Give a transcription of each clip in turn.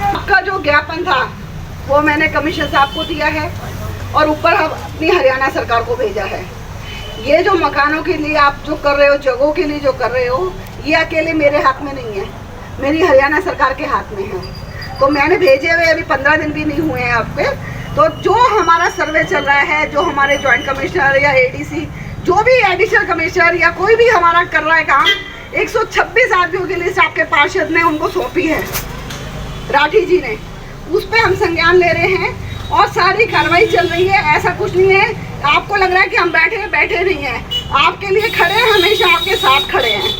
आपका जो ज्ञापन था वो मैंने कमिश्नर साहब को दिया है और ऊपर अपनी हरियाणा सरकार को भेजा है। ये जो मकानों के लिए आप जो कर रहे हो, जगहों के लिए जो कर रहे हो, ये अकेले मेरे हाथ में नहीं है, मेरी हरियाणा सरकार के हाथ में है। तो मैंने भेजे हुए अभी 15 दिन भी नहीं हुए हैं आप पे। तो जो हमारा सर्वे चल रहा है, जो हमारे ज्वाइंट कमिश्नर या एडीसी, जो भी एडिशनल कमिश्नर या कोई भी हमारा कर रहा है काम, 126 आदमियों की लिस्ट आपके पार्षद ने उनको सौंपी है, राठी जी ने, उस पर हम संज्ञान ले रहे हैं और सारी कार्रवाई चल रही है। ऐसा कुछ नहीं है आपको लग रहा है कि हम बैठे नहीं हैं, आपके लिए खड़े हैं, हमेशा आपके साथ खड़े हैं।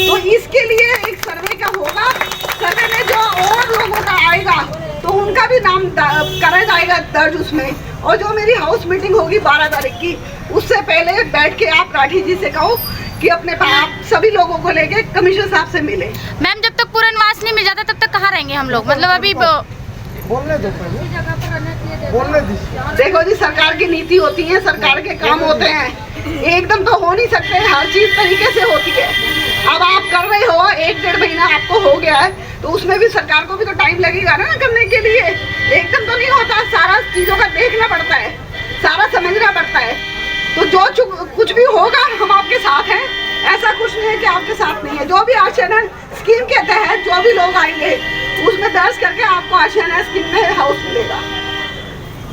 तो इसके लिए एक सर्वे का होगा, सर्वे में जो और लोगों का आएगा तो उनका भी नाम करा जाएगा दर्ज उसमें। और जो मेरी हाउस मीटिंग होगी 12 तारीख की, उससे पहले बैठ के आप राठी जी से कहो कि अपने आप सभी लोगों को लेके कमिश्नर साहब से मिले। मैम जब तक पूरा निवास नहीं मिल जाता तब तक कहाँ रहेंगे हम लोग? मतलब अभी बोलने दो, बोलने दीजिए। देखो जी, सरकार की नीति होती है, सरकार के काम होते हैं, एकदम तो हो नहीं सकते, हर चीज तरीके से होती है। अब आप कर रहे हो, 1-1.5 महीना आपको हो गया है, तो उसमें भी सरकार को भी तो टाइम लगेगा ना करने के लिए। एकदम तो नहीं होता, सारा चीजों का देखना पड़ता है, सारा समझना पड़ता है। तो जो कुछ भी होगा हम आपके साथ हैं, ऐसा कुछ नहीं है कि आपके साथ नहीं है। जो भी आश्रय स्कीम के तहत जो भी लोग आएंगे उसमें दर्ज करके आपको आश्रय स्कीम में हाउस मिलेगा।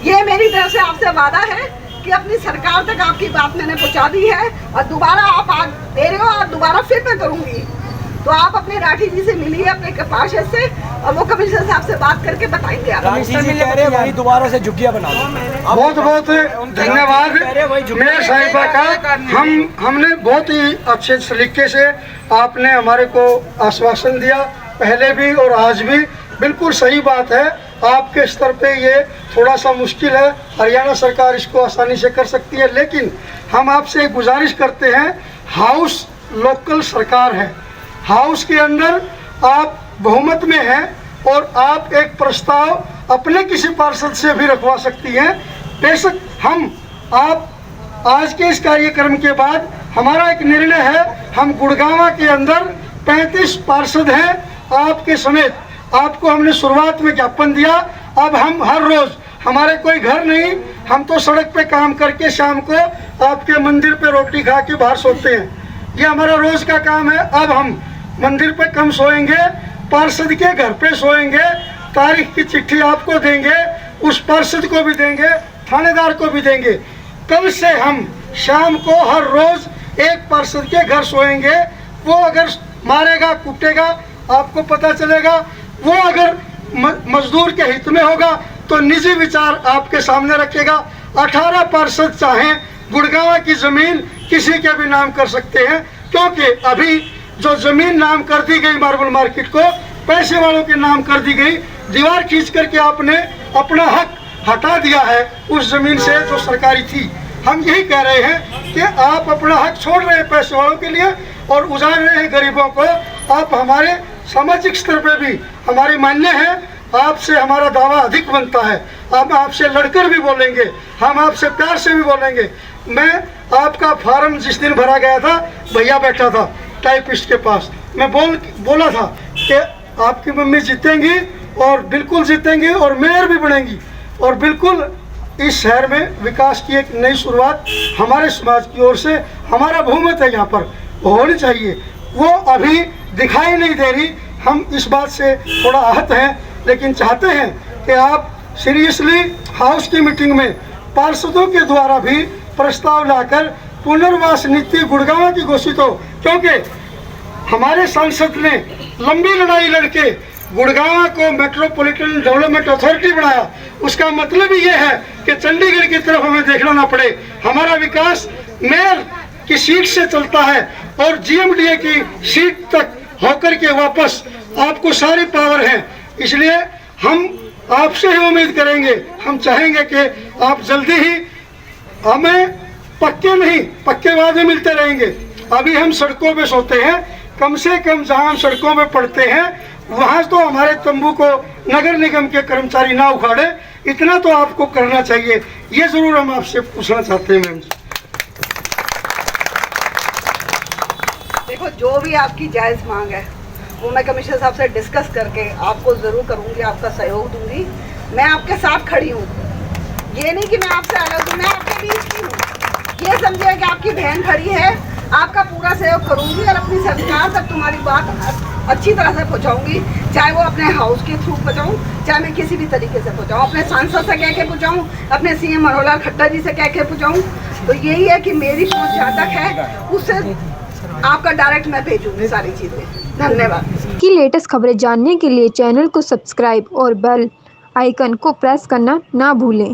ये मेरी तरफ से आपसे वादा है कि अपनी सरकार तक आपकी बात मैंने पहुंचा दी है और दोबारा आप आग दे रहे हो और दोबारा फिर मैं करूंगी। तो आप अपने राठी जी से मिलिए, अपने पार्षद से, और वो कमिश्नर साहब से बात करके बताएंगे। आप राठी जी कह रहे हैं वही दोबारा से झुग्गियां बना दो। बहुत बहुत धन्यवाद मेयर साहिबा का। हमने बहुत ही अच्छे तरीके से आपने हमारे को आश्वासन दिया, पहले भी और आज भी। बिल्कुल सही बात है, आपके स्तर पे ये थोड़ा सा मुश्किल है, हरियाणा सरकार इसको आसानी से कर सकती है। लेकिन हम आपसे एक गुजारिश करते हैं, हाउस लोकल सरकार है, हाउस के अंदर आप बहुमत में हैं और आप एक प्रस्ताव अपने किसी पार्षद से भी रखवा सकती हैं। बेशक आप आज के इस कार्यक्रम के बाद हमारा एक निर्णय है, हम गुड़गांव के अंदर 35 पार्षद हैं आपके समेत। आपको हमने शुरुआत में ज्ञापन दिया, अब हम हर रोज, हमारे कोई घर नहीं, हम तो सड़क पे काम करके शाम को आपके मंदिर पे रोटी खा के बाहर सोते हैं, ये हमारा रोज का काम है। अब हम मंदिर पे कम सोएंगे, पार्षद के घर पे सोएंगे, तारीख की चिट्ठी आपको देंगे, उस पार्षद को भी देंगे, थानेदार को भी देंगे। कल से हम शाम को हर रोज एक पार्षद के घर सोएंगे। वो अगर मारेगा कूटेगा आपको पता चलेगा, वो अगर मजदूर के हित में होगा तो निजी विचार आपके सामने रखेगा। 18 पार्षद चाहें गुड़गांव की जमीन किसी के भी नाम कर सकते हैं, क्योंकि अभी जो जमीन नाम कर दी गई मार्बल मार्केट को, पैसे वालों के नाम कर दी गई, दीवार खींच करके आपने अपना हक हटा दिया है उस जमीन से जो सरकारी थी। हम यही कह रहे हैं कि आप अपना हक छोड़ रहे हैं पैसे वालों के लिए और उजाड़ रहे हैं गरीबों को। आप हमारे सामाजिक स्तर पे भी हमारी मान्य है, आपसे हमारा दावा अधिक बनता है। हम आपसे लड़कर भी बोलेंगे, हम आपसे प्यार से भी बोलेंगे। मैं आपका फार्म जिस दिन भरा गया था, भैया बैठा था टाइपिस्ट के पास, मैं बोला था कि आपकी मम्मी जीतेंगी और बिल्कुल जीतेंगी और मेयर भी बनेंगी और बिल्कुल इस शहर में विकास की एक नई शुरुआत हमारे समाज की ओर से, हमारा बहुमत है यहाँ पर, होनी चाहिए। वो अभी दिखाई नहीं दे रही। हम इस बात से थोड़ा आहत हैं, लेकिन चाहते हैं कि आप सीरियसली हाउस की मीटिंग में पार्षदों के द्वारा भी प्रस्ताव लाकर पुनर्वास नीति गुड़गांव की घोषित हो, क्योंकि हमारे सांसद ने लंबी लड़ाई लड़के गुड़गांव को मेट्रोपॉलिटन डेवलपमेंट अथॉरिटी बनाया। उसका मतलब ही ये है कि चंडीगढ़ की तरफ हमें देखना ना पड़े। हमारा विकास मेयर की सीट से चलता है और जीएमडीए की सीट तक होकर के वापस आपको सारी पावर है। इसलिए हम आपसे ही उम्मीद करेंगे, हम चाहेंगे कि आप जल्दी ही, हमें पक्के नहीं पक्के वादे मिलते रहेंगे। अभी हम सड़कों पे सोते हैं, कम से कम जहां हम सड़कों पे पड़ते हैं वहां तो हमारे तंबू को नगर निगम के कर्मचारी ना उखाड़े, इतना तो आपको करना चाहिए। ये जरूर हम आपसे पूछना चाहते हैं मैम जी। देखो, जो भी आपकी जायज़ मांग है वो मैं कमिश्नर साहब से डिस्कस करके आपको ज़रूर करूँगी, आपका सहयोग दूंगी। मैं आपके साथ खड़ी हूँ, ये नहीं कि मैं आपसे अलग हूँ, मैं आपके बीच की हूँ। ये समझिए कि आपकी बहन खड़ी है, आपका पूरा सहयोग करूँगी और अपनी सरकार तक तुम्हारी बात अच्छी तरह से पहुँचाऊँगी, चाहे वो अपने हाउस के थ्रू पहुँचाऊँ, चाहे मैं किसी भी तरीके से पहुँचाऊँ, अपने सांसद से कह के पहुँचाऊँ, अपने सीएम मनोहर खट्टर जी से कह के पहुँचाऊँ। तो यही है कि मेरी पहुँच जहाँ तक है उससे आपका डायरेक्ट मैं भेजूँगी सारी चीज़ें। धन्यवाद। की लेटेस्ट खबरें जानने के लिए चैनल को सब्सक्राइब और बेल आइकन को प्रेस करना ना भूलें।